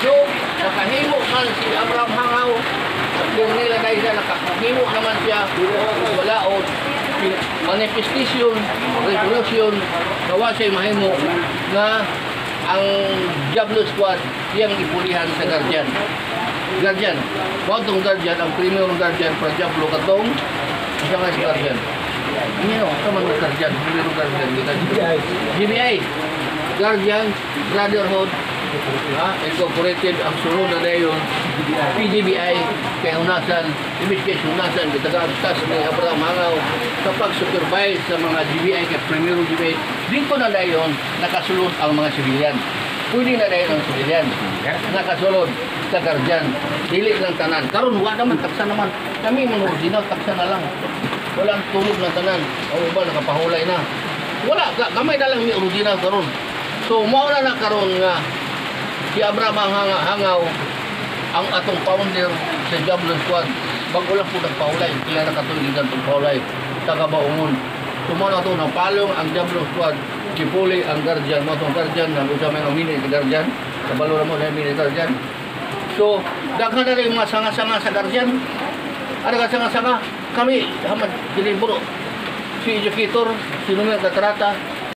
So, nakahimo man si Abraham Hangaw, yung nilagay siya, nakahimo naman siya, walaot, manifestation, revolution, gawa siya mahimo na ang Diablo Squad siyang ipulihan sa Guardian. Guardian. Kuwantong Guardian, ang premium Guardian para Diablo katong siya nga si Guardian. Ano? Ito man ang Guardian, premium Guardian. GBI. Guardian, Brotherhood, incorporated ang sunod na yun, PGBI, kay Unasan, Investigation Unasan, kitag-abstas ni Abraham Hangaw, sa pag-supervise sa mga GBI, kay Premier GBI, dito na yun, nakasulod ang mga sibilyan. Pwede na dahil ang sibilyan. Nakasulod sa Guardian. Dili lang tanan. Karon wala naman, taksa naman. Kami mga original, taksa na lang. Walang tulog ng tanan. O ba, nakapahulay na. Wala, kamay na lang may original karon. So, mauna na karon nga si Abraham Hangaw ang atong founder sa Diablo Squad. Bago lang po nagpahulay. Kaya nakatuligan itong pahulay. Taga-Baungon. So, mauna ito, napalong ang Diablo Squad. Kipuli ang Guardian. Mga itong Guardian, nag-usap may umini sa Guardian. Kabalo na mo na umini sa Guardian. So, daghan na rin yung mga sanga-sanga sa Guardian. Ano ka sanga-sanga? Kami, hamad, diniburo. Si Educator, si Numel Katrata,